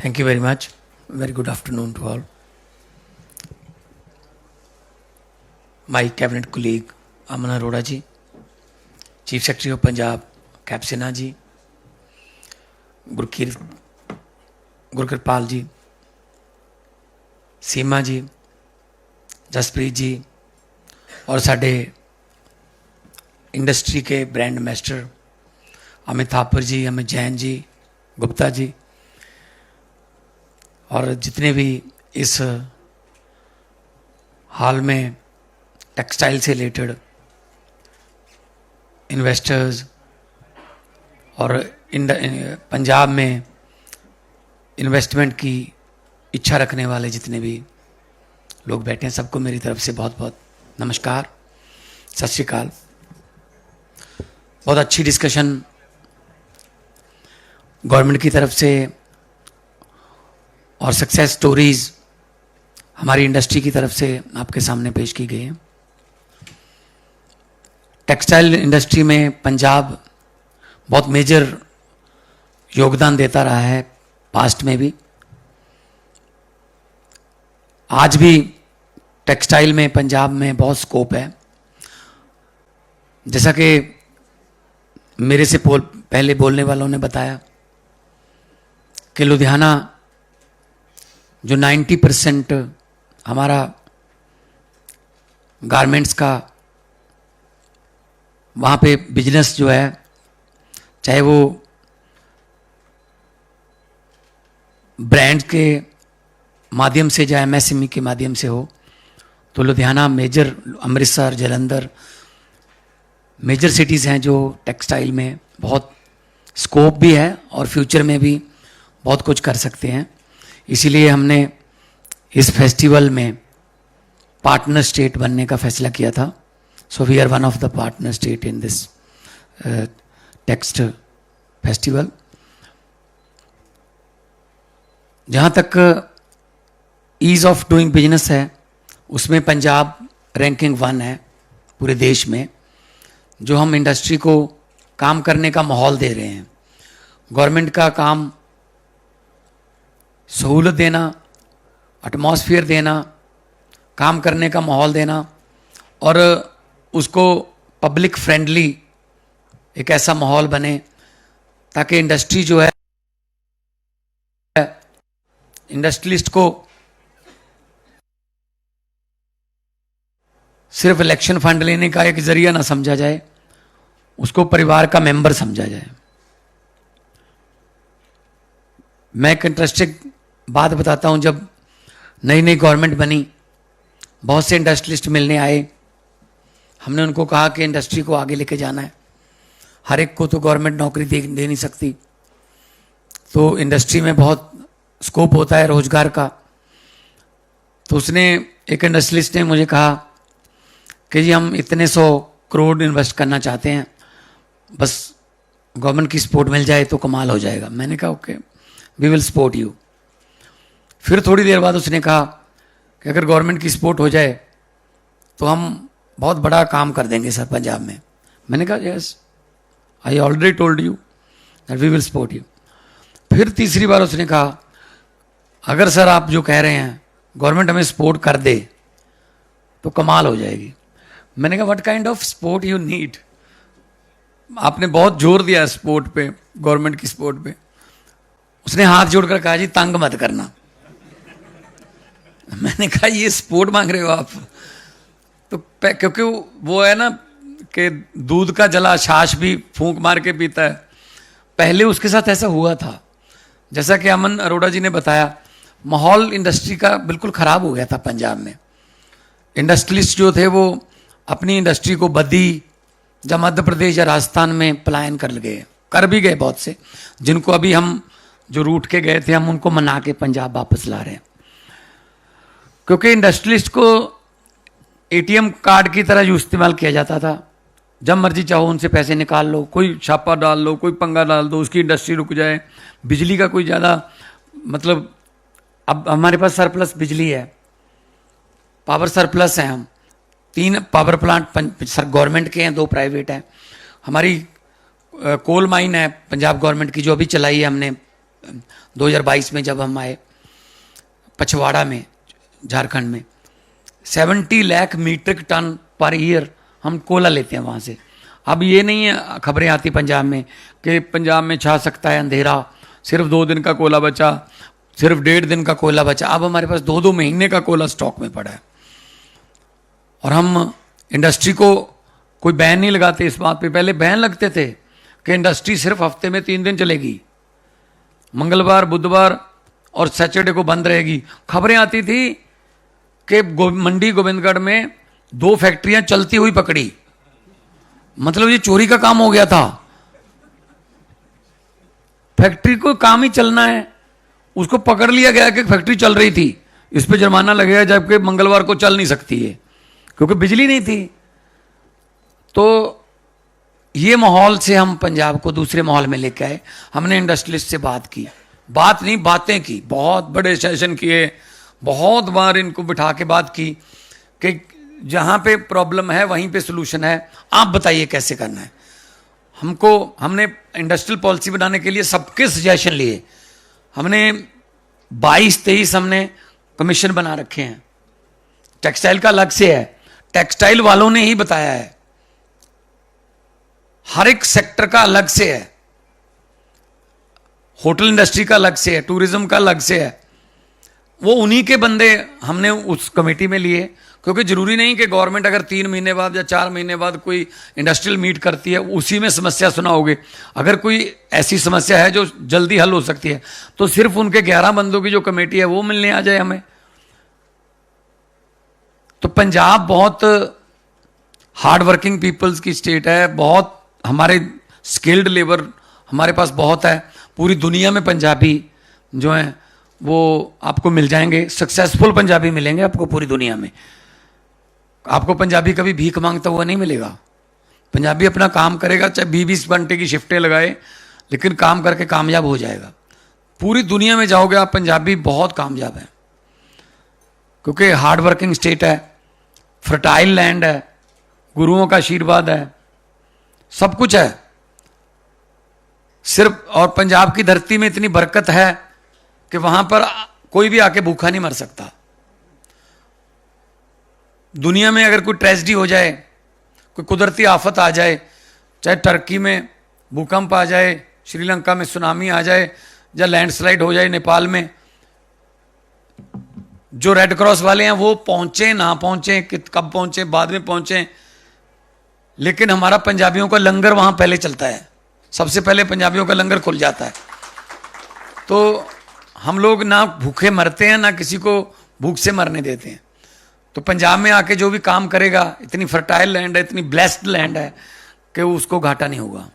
Thank you very much. Very good afternoon to all. My cabinet colleague Aman Arora ji, Chief Secretary of Punjab Cap Sinha ji, Gurkirpal ji, सीमा जी, जसप्रीत जी और साढ़े industry के brand ambassador Amit Thapar जी, अमित जैन जी, गुप्ता जी और जितने भी इस हाल में textile से related investors और पंजाब में इन्वेस्टमेंट की इच्छा रखने वाले जितने भी लोग बैठे हैं, सबको मेरी तरफ से बहुत बहुत नमस्कार, सत श्री अकाल। बहुत अच्छी डिस्कशन गवर्नमेंट की तरफ से और सक्सेस स्टोरीज हमारी इंडस्ट्री की तरफ से आपके सामने पेश की गई है। टेक्सटाइल इंडस्ट्री में पंजाब बहुत मेजर योगदान देता रहा है, पास्ट में भी, आज भी टेक्सटाइल में पंजाब में बहुत स्कोप है। जैसा कि मेरे से पहले बोलने वालों ने बताया कि लुधियाना जो 90% हमारा गारमेंट्स का वहाँ पे बिजनेस जो है, चाहे वो ब्रांड के माध्यम से या एमएसएमई के माध्यम से हो, तो Ludhiana major, Amritsar, Jalandhar major cities हैं जो टेक्सटाइल में बहुत स्कोप भी है और फ्यूचर में भी बहुत कुछ कर सकते हैं। इसीलिए हमने इस फेस्टिवल में पार्टनर स्टेट बनने का फैसला किया था। So we are one of the partner state in this text festival. जहाँ तक ईज़ ऑफ डूइंग बिजनेस है, उसमें पंजाब रैंकिंग 1 है पूरे देश में। जो हम इंडस्ट्री को काम करने का माहौल दे रहे हैं, गवर्नमेंट का काम सहूलत देना, एटमॉस्फेयर देना, काम करने का माहौल देना और उसको पब्लिक फ्रेंडली एक ऐसा माहौल बने ताकि इंडस्ट्री जो है, इंडस्ट्रियलिस्ट को सिर्फ इलेक्शन फंड लेने का एक जरिया ना समझा जाए, उसको परिवार का मेंबर समझा जाए। मैं एक इंटरेस्टिंग बात बताता हूं। जब नई नई गवर्नमेंट बनी, बहुत से इंडस्ट्रियलिस्ट मिलने आए। हमने उनको कहा कि इंडस्ट्री को आगे लेके जाना है, हर एक को तो गवर्नमेंट नौकरी दे नहीं सकती, तो इंडस्ट्री में बहुत स्कोप होता है रोजगार का। तो उसने, एक इंडस्ट्रियलिस्ट ने मुझे कहा कि जी हम इतने 100 करोड़ इन्वेस्ट करना चाहते हैं, बस गवर्नमेंट की सपोर्ट मिल जाए तो कमाल हो जाएगा। मैंने कहा okay, we will support you. फिर थोड़ी देर बाद उसने कहा कि अगर गवर्नमेंट की सपोर्ट हो जाए तो हम बहुत बड़ा काम कर देंगे सर पंजाब में। मैंने कहा yes, I already told you that we will support you. फिर तीसरी बार उसने कहा अगर सर आप जो कह रहे हैं गवर्नमेंट हमें सपोर्ट कर दे तो कमाल हो जाएगी। मैंने कहा what kind of support you need? आपने बहुत जोर दिया सपोर्ट पे, गवर्नमेंट की सपोर्ट पे। उसने हाथ जोड़कर कहा जी तंग मत करना। मैंने कहा ये सपोर्ट मांग रहे हो आप? तो क्योंकि वो है ना कि दूध का जला छाछ भी फूंक मार के पीता है। पहले उसके साथ ऐसा हुआ था, जैसा कि अमन अरोड़ा जी ने बताया, माहौल इंडस्ट्री का बिल्कुल खराब हो गया था पंजाब में। इंडस्ट्रियलिस्ट जो थे वो अपनी इंडस्ट्री को बद्दी या मध्य प्रदेश या राजस्थान में पलायन कर भी गए बहुत से, जिनको अभी हम जो रूट के गए थे हम उनको मना के पंजाब वापस ला रहे हैं। क्योंकि इंडस्ट्रियलिस्ट को एटीएम कार्ड की तरह जो इस्तेमाल किया जाता था, जब मर्जी चाहो उनसे पैसे निकाल लो, कोई छापा डाल लो, कोई पंगा डाल दो, उसकी इंडस्ट्री रुक जाए। बिजली का कोई ज़्यादा मतलब, अब हमारे पास सरप्लस बिजली है, पावर सरप्लस है। हम 3 पावर प्लांट गवर्नमेंट के हैं, 2 प्राइवेट हैं। हमारी कोल माइन है पंजाब गवर्नमेंट की जो अभी चलाई है हमने 2022 में जब हम आए पछवाड़ा में, झारखंड में 70 lakh metric ton per year हम कोयला लेते हैं वहाँ से। अब ये नहीं है खबरें आती पंजाब में कि पंजाब में छा सकता है अंधेरा, सिर्फ 2 दिन का कोयला बचा, सिर्फ 1.5 दिन का कोयला बचा। अब हमारे पास 2-2 महीने का कोयला स्टॉक में पड़ा है। और हम इंडस्ट्री को कोई बैन नहीं लगाते इस बात पे। पहले बैन लगते थे कि इंडस्ट्री सिर्फ हफ्ते में 3 दिन चलेगी, मंगलवार, बुधवार और सैटरडे को बंद रहेगी। खबरें आती थी कि मंडी गोविंदगढ़ में 2 फैक्ट्रियां चलती हुई पकड़ी, मतलब ये चोरी का काम हो गया था। फैक्ट्री को काम ही चलना है, उसको पकड़ लिया गया कि फैक्ट्री चल रही थी, इस पे जुर्माना लगेगा, जबकि मंगलवार को चल नहीं सकती है क्योंकि बिजली नहीं थी। तो ये माहौल से हम पंजाब को दूसरे माहौल में लेके आए। हमने इंडस्ट्रियलिस्ट से बात की, बात नहीं बातें की, बहुत बड़े सेशन किए, बहुत बार इनको बिठा के बात की कि जहां पे प्रॉब्लम है वहीं पे सोल्यूशन है, आप बताइए कैसे करना है। हमने इंडस्ट्रियल पॉलिसी बनाने के लिए सबके सजेशन लिए। हमने 22-23 हमने कमीशन बना रखे हैं। टेक्सटाइल का अलग से है, टेक्सटाइल वालों ने ही बताया है। हर एक सेक्टर का अलग से है, होटल इंडस्ट्री का अलग से है, टूरिज्म का अलग से है। वो उन्हीं के बंदे हमने उस कमेटी में लिए, क्योंकि जरूरी नहीं कि गवर्नमेंट अगर 3 महीने बाद या 4 महीने बाद कोई इंडस्ट्रियल मीट करती है उसी में समस्या सुनाओगे। अगर कोई ऐसी समस्या है जो जल्दी हल हो सकती है तो सिर्फ उनके 11 बंदों की जो कमेटी है वो मिलने आ जाए हमें। तो पंजाब बहुत हार्ड वर्किंग पीपल्स की स्टेट है, बहुत हमारे स्किल्ड लेबर हमारे पास बहुत है। पूरी दुनिया में पंजाबी जो हैं वो आपको मिल जाएंगे, सक्सेसफुल पंजाबी मिलेंगे आपको पूरी दुनिया में। आपको पंजाबी कभी भीख मांगता हुआ नहीं मिलेगा। पंजाबी अपना काम करेगा, चाहे 20-20 घंटे की शिफ्टें लगाए, लेकिन काम करके कामयाब हो जाएगा। पूरी दुनिया में जाओगे आप, पंजाबी बहुत कामयाब है, क्योंकि हार्ड वर्किंग स्टेट है, फर्टाइल लैंड है, गुरुओं का आशीर्वाद है, सब कुछ है सिर्फ। और पंजाब की धरती में इतनी बरकत है कि वहां पर कोई भी आके भूखा नहीं मर सकता। दुनिया में अगर कोई ट्रेजेडी हो जाए, कोई कुदरती आफत आ जाए, चाहे टर्की में भूकंप आ जाए, श्रीलंका में सुनामी आ जाए, या लैंडस्लाइड हो जाए नेपाल में, जो रेड क्रॉस वाले हैं वो पहुंचे ना पहुंचे, कब पहुंचे, बाद में पहुंचे, लेकिन हमारा पंजाबियों का लंगर वहां पहले चलता है। सबसे पहले पंजाबियों का लंगर खुल जाता है। तो हम लोग ना भूखे मरते हैं, ना किसी को भूख से मरने देते हैं। तो पंजाब में आके जो भी काम करेगा, इतनी फर्टाइल लैंड है, इतनी ब्लेस्ड लैंड है कि उसको घाटा नहीं होगा।